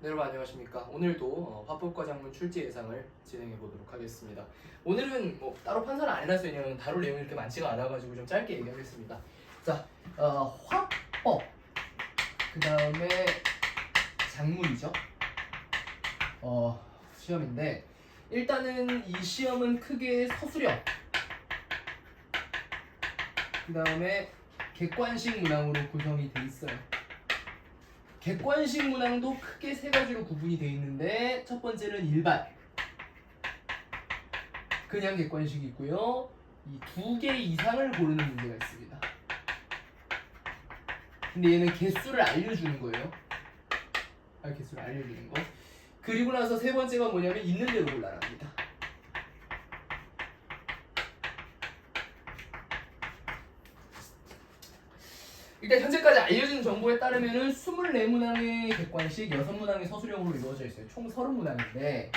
네, 여러분 안녕하십니까. 오늘도 화법과작문 출제 예상을 진행해 보도록 하겠습니다. 오늘은 뭐 따로 판사를 안 해놨어요. 왜냐면 다룰 내용이 이렇게 많지가 않아가지고 좀 짧게 얘기하겠습니다. 자, 화법 그 다음에 작문이죠. 시험인데 일단은 이 시험은 크게 서술형 그 다음에 객관식 문항으로 구성이 돼 있어요. 객관식 문항도 크게 세 가지로 구분이 되어 있는데 첫 번째는 일반 그냥 객관식이 있고요. 이 두 개 이상을 고르는 문제가 있습니다. 근데 얘는 개수를 알려주는 거예요. 개수를 알려주는 거. 그리고 나서 세 번째가 뭐냐면 있는 대로 골라랍니다. 일단 현재까지 알려진 정보에 따르면은 24문항의 객관식, 6문항의 서술형으로 이루어져 있어요. 총 30문항인데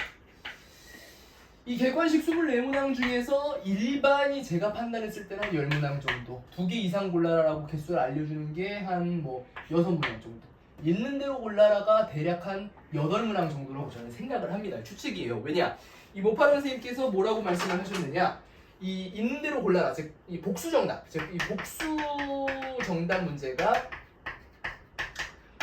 이 객관식 24문항 중에서 일반이 제가 판단했을 때는 10문항 정도, 2개 이상 골라라라고 개수를 알려주는 게 한 뭐 6문항 정도, 있는 대로 골라라가 대략 한 8문항 정도라고 저는 생각을 합니다. 추측이에요. 왜냐? 이 모파란 선생님께서 뭐라고 말씀을 하셨느냐? 이 있는 대로 골라라, 즉 이 복수 정답, 즉 이 복수 정답 문제가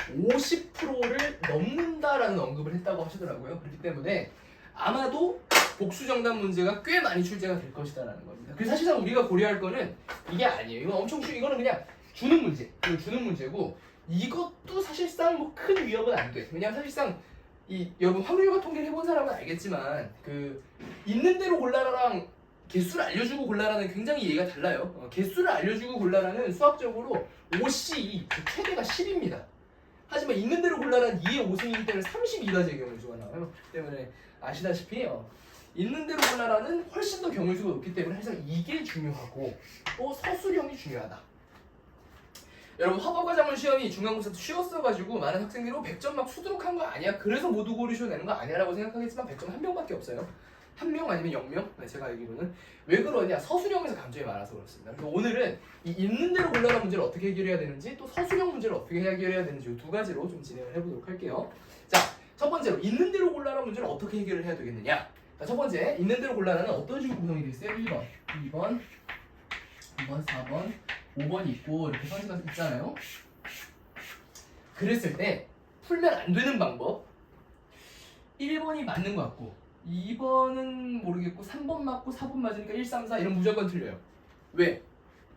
50%를 넘는다라는 언급을 했다고 하시더라고요. 그렇기 때문에 아마도 복수 정답 문제가 꽤 많이 출제가 될 것이다라는 겁니다. 그래서 사실상 우리가 고려할 거는 이게 아니에요. 이건 엄청 이거는 그냥 주는 문제, 주는 문제고 이것도 사실상 뭐 큰 위협은 안 돼. 왜냐면 사실상 이 여러분 확률과 통계를 해본 사람은 알겠지만 그 있는 대로 골라라랑 개수를 알려주고 골라라는 굉장히 얘기가 달라요. 개수를 알려주고 골라라는 수학적으로 5C, 최대가 10입니다. 하지만 있는 대로 골라라는 2의 5승이기 때문에 32가 제 경우수가 나와요. 그렇기 때문에 아시다시피 있는 대로 골라라는 훨씬 더 경우수가 높기 때문에 항상 이게 중요하고 또 서술형이 중요하다. 여러분 화법과작문 시험이 중간고사 쉬웠어가지고 많은 학생들이 100점 막 수두룩한 거 아니야? 그래서 모두 고르셔 내는 거 아니야? 라고 생각하겠지만 100점 한 명밖에 없어요. 1명 아니면 0명? 제가 알기로는. 왜 그러냐? 서술형에서 감점이 많아서 그렇습니다. 그래서 오늘은 이 있는 대로 골라라 문제를 어떻게 해결해야 되는지 또 서술형 문제를 어떻게 해결해야 되는지 이 두 가지로 좀 진행을 해보도록 할게요. 자, 첫 번째로 있는 대로 골라라 문제를 어떻게 해결을 해야 되겠느냐? 자, 첫 번째, 있는 대로 골라라는 어떤 식으로 구성이 되어 있어요? 1번, 2번, 2번, 4번, 5번이 있고 이렇게 선지가 있잖아요. 그랬을 때 풀면 안 되는 방법 1번이 맞는 것 같고 2번은 모르겠고 3번 맞고 4번 맞으니까 1, 3, 4 이런 무조건 틀려요. 왜?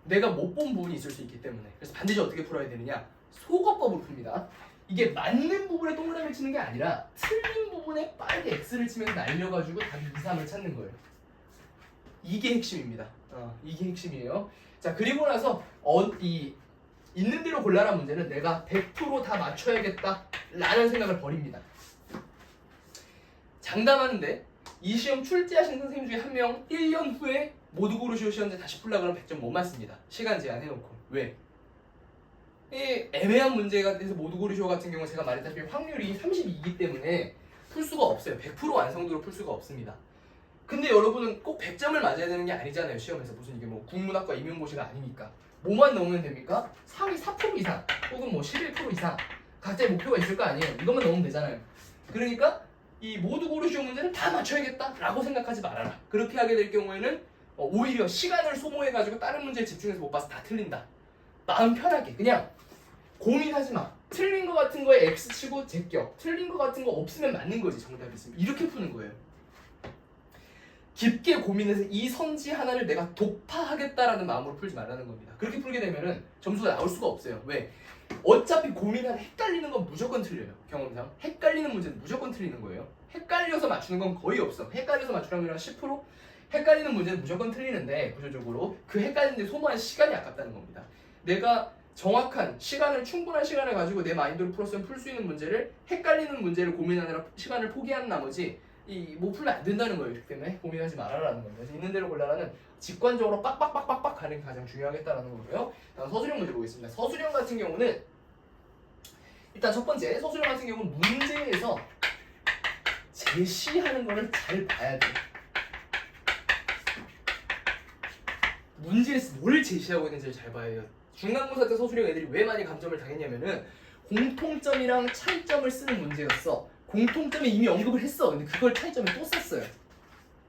내가 못 본 부분이 있을 수 있기 때문에. 그래서 반드시 어떻게 풀어야 되느냐? 속어법으로 풉니다. 이게 맞는 부분에 동그라미 치는 게 아니라 틀린 부분에 빨리 X를 치면서 날려가지고 답이 2, 3을 찾는 거예요. 이게 핵심입니다. 이게 핵심이에요. 자, 그리고 나서 이 있는 대로 골라라 문제는 내가 100% 다 맞춰야겠다 라는 생각을 버립니다. 장담하는데 이 시험 출제하신 선생님 중에 한 명 1년 후에 모두 고르시오 시험제 다시 풀려고 하면 100점 못 맞습니다. 시간 제한 해놓고. 왜? 이 애매한 문제가 돼서 모두 고르시오 같은 경우 제가 말했다시피 확률이 32이기 때문에 풀 수가 없어요. 100% 완성도로 풀 수가 없습니다. 근데 여러분은 꼭 100점을 맞아야 되는 게 아니잖아요. 시험에서 무슨 이게 뭐 국문학과 임용고시가 아니니까. 뭐만 넣으면 됩니까? 상위 4% 이상 혹은 뭐 11% 이상 각자의 목표가 있을 거 아니에요. 이것만 넣으면 되잖아요. 그러니까 이 모두 고르시오 문제를 다 맞춰야겠다 라고 생각하지 말아라. 그렇게 하게 될 경우에는 오히려 시간을 소모해가지고 다른 문제에 집중해서 못 봐서 다 틀린다. 마음 편하게 그냥 고민하지 마. 틀린 거 같은 거에 X 치고 제껴. 틀린 거 같은 거 없으면 맞는 거지. 정답이 있으면. 이렇게 푸는 거예요. 깊게 고민해서 이 선지 하나를 내가 독파하겠다라는 마음으로 풀지 말라는 겁니다. 그렇게 풀게 되면은 점수가 나올 수가 없어요. 왜? 어차피 고민하다 헷갈리는 건 무조건 틀려요. 경험상 헷갈리는 문제는 무조건 틀리는 거예요. 헷갈려서 맞추는 건 거의 없어. 헷갈려서 맞추라면 한 10%? 헷갈리는 문제는 무조건 틀리는데 구조적으로 그 헷갈리는데 소모한 시간이 아깝다는 겁니다. 내가 정확한 시간을 충분한 시간을 가지고 내 마인드로 풀었으면 풀 수 있는 문제를 헷갈리는 문제를 고민하느라 시간을 포기한 나머지 못 풀면 안 된다는 거예요. 그렇기 때문에 고민하지 말아라는 겁니다. 그래서 있는 대로 골라라는 직관적으로 빡빡빡빡빡 가는 게 가장 중요하겠다라는 거고요. 다음 서술형 문제 보겠습니다. 서술형 같은 경우는 일단 첫 번째 서술형 같은 경우는 문제에서 제시하는 거를 잘 봐야 돼. 문제에서 뭘 제시하고 있는지를 잘 봐야 해요. 중간고사 때 서술형 애들이 왜 많이 감점을 당했냐면은 공통점이랑 차이점을 쓰는 문제였어. 공통점에 이미 언급을 했어. 근데 그걸 차이점에 또 썼어요.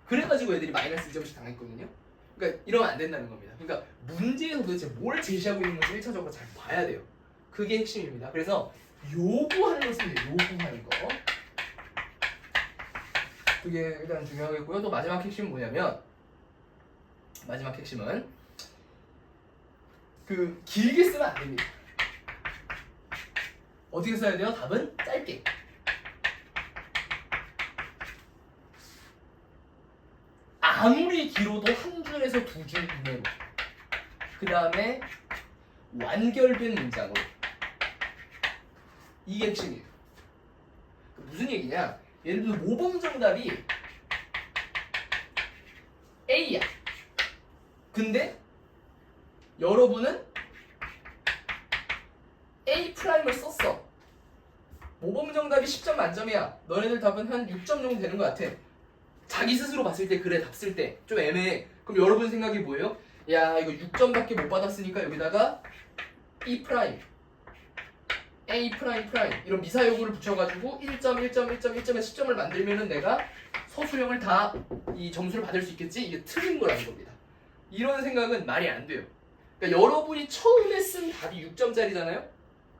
그래가지고 애들이 마이너스 2점씩 당했거든요. 그러니까 이러면 안 된다는 겁니다. 그러니까 문제에서 도대체 뭘 제시하고 있는 건지 1차적으로 잘 봐야 돼요. 그게 핵심입니다. 그래서 요구하는 거 쓰면 돼요. 요구하는 거. 그게 일단 중요하겠고요. 또 마지막 핵심은 뭐냐면, 마지막 핵심은 그 길게 쓰면 안 됩니다. 어떻게 써야 돼요? 답은 짧게. 아무리 길어도 한 줄에서 두 줄 이내로. 그 다음에 완결된 문장으로. 이게 핵심이에요. 무슨 얘기냐? 예를 들어 모범 정답이 A야. 근데 여러분은 A'을 썼어. 모범 정답이 10점 만점이야. 너네들 답은 한 6점 정도 되는 것 같아. 자기 스스로 봤을 때, 그래, 답 쓸 때 좀 애매해. 그럼 여러분 생각이 뭐예요? 야, 이거 6점밖에 못 받았으니까 여기다가 B', A', 이런 미사 요구를 붙여가지고 1점, 1점, 1점, 1점에 10점을 만들면은 내가 서술형을 다 이 점수를 받을 수 있겠지? 이게 틀린 거라는 겁니다. 이런 생각은 말이 안 돼요. 그러니까 여러분이 처음에 쓴 답이 6점짜리잖아요?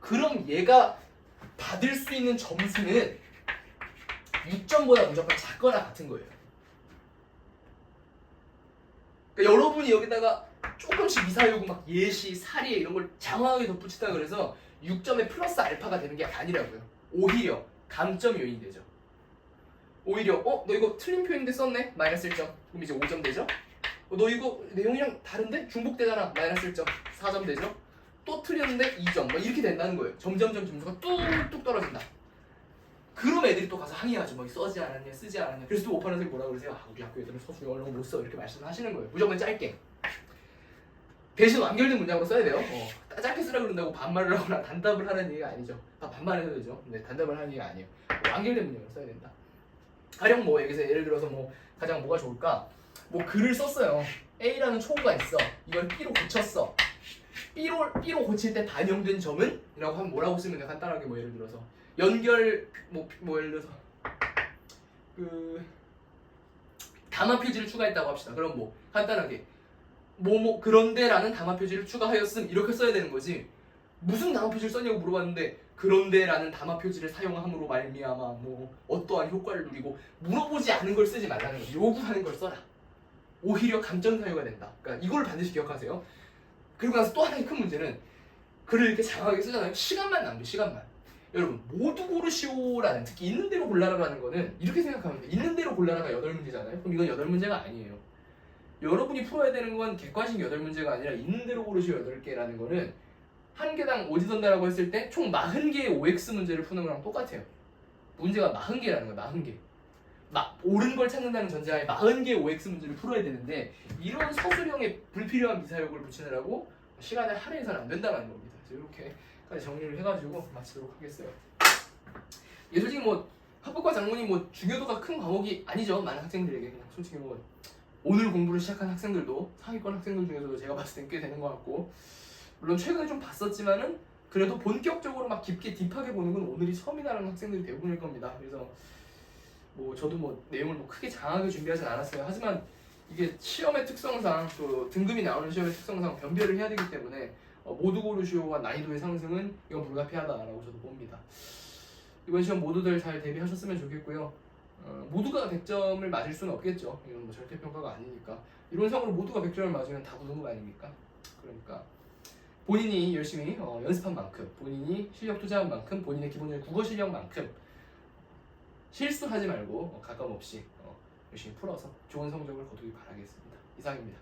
그럼 얘가 받을 수 있는 점수는 6점보다 무조건 작거나 같은 거예요. 그러니까 여러분이 여기다가 조금씩 미사요구 막 예시, 사리 이런 걸 장황하게 덧붙이다 그래서 6점에 플러스 알파가 되는 게 아니라고요. 오히려 감점 요인이 되죠. 오히려 너 이거 틀린 표현인데 썼네? 마이너스 1점. 그럼 이제 5점 되죠? 너 이거 내용이랑 다른데? 중복되잖아. 마이너스 1점. 4점 되죠? 또 틀렸는데 2점. 막 이렇게 된다는 거예요. 점점점 점수가 뚝뚝 떨어진다. 그럼 애들이 또 가서 항의하죠. 뭐 써지 않았냐, 쓰지 않았냐. 그래서 또 오빠는 선생님 뭐라 그러세요? 우리 학교 애들은 서술형을 너무 못 써. 이렇게 말씀하시는 거예요. 무조건 짧게. 대신 완결된 문장으로 써야 돼요. 짧게 쓰라 그런다고 반말을 하거나 단답을 하는 얘기가 아니죠. 다 반말해도 되죠. 근데 단답을 하는 얘기가 아니에요. 완결된 문장으로 써야 된다. 가령 뭐 여기서 예를 들어서 뭐 가장 뭐가 좋을까? 뭐 글을 썼어요. A라는 초고가 있어. 이걸 B로 고쳤어. B로 고칠 때 반영된 점은? 이라고 하면 뭐라고 쓰면 돼? 간단하게 뭐 예를 들어서 연결 뭐 예를 들어서 그 담화 표지를 추가했다고 합시다. 그럼 뭐 간단하게 그런데라는 담화 표지를 추가하였음 이렇게 써야 되는 거지. 무슨 담화 표지를 썼냐고 물어봤는데 그런데라는 담화 표지를 사용함으로 말미암아 뭐 어떠한 효과를 누리고 물어보지 않은 걸 쓰지 말라는 거지. 요구하는 걸 써라. 오히려 감점 사유가 된다. 그러니까 이걸 반드시 기억하세요. 그리고 나서 또 하나의 큰 문제는 글을 이렇게 장황하게 쓰잖아요. 시간만 낭비, 시간만. 여러분 모두 고르시오라는, 특히 있는 대로 골라라라는 거는 이렇게 생각하면 돼. 있는 대로 골라라가 8문제잖아요. 그럼 이건 8문제가 아니에요. 여러분이 풀어야 되는 건 객관식 8문제가 아니라 있는 대로 고르시오 8개라는 거는 한 개당 오지선다라고 했을 때 총 40개의 OX 문제를 푸는 거랑 똑같아요. 문제가 40개라는 거야. 40개. 옳은 걸 찾는다는 전제하에 40개의 OX 문제를 풀어야 되는데 이런 서술형에 불필요한 미사역을 붙이느라고 시간을 할애해서는 안 된다는 겁니다. 그래서 이렇게까지 정리를 해가지고 마치도록 하겠어요. 이게 솔직히 뭐 합법과 작문이 뭐 중요도가 큰 과목이 아니죠. 많은 학생들에게. 그냥 솔직히 뭐 오늘 공부를 시작한 학생들도 상위권 학생들 중에서도 제가 봤을 땐 꽤 되는 것 같고, 물론 최근에 좀 봤었지만은 그래도 본격적으로 막 깊게 딥하게 보는 건 오늘이 처음이라는 학생들이 대부분일 겁니다. 그래서 뭐 저도 뭐 내용을 뭐 크게 장하게 준비하진 않았어요. 하지만 이게 시험의 특성상 또 등급이 나오는 시험의 특성상 변별을 해야 되기 때문에 모두 고르시오와 난이도의 상승은 이건 불가피하다라고 저도 봅니다. 이번 시험 모두들 잘 대비하셨으면 좋겠고요. 모두가 100점을 맞을 수는 없겠죠. 이건 뭐 절대평가가 아니니까. 이론상으로 모두가 100점을 맞으면 다 부등급 아닙니까? 그러니까 본인이 열심히 연습한 만큼, 본인이 실력 투자한 만큼, 본인의 기본적인 국어 실력만큼 실수하지 말고 가감없이 열심히 풀어서 좋은 성적을 거두길 바라겠습니다. 이상입니다.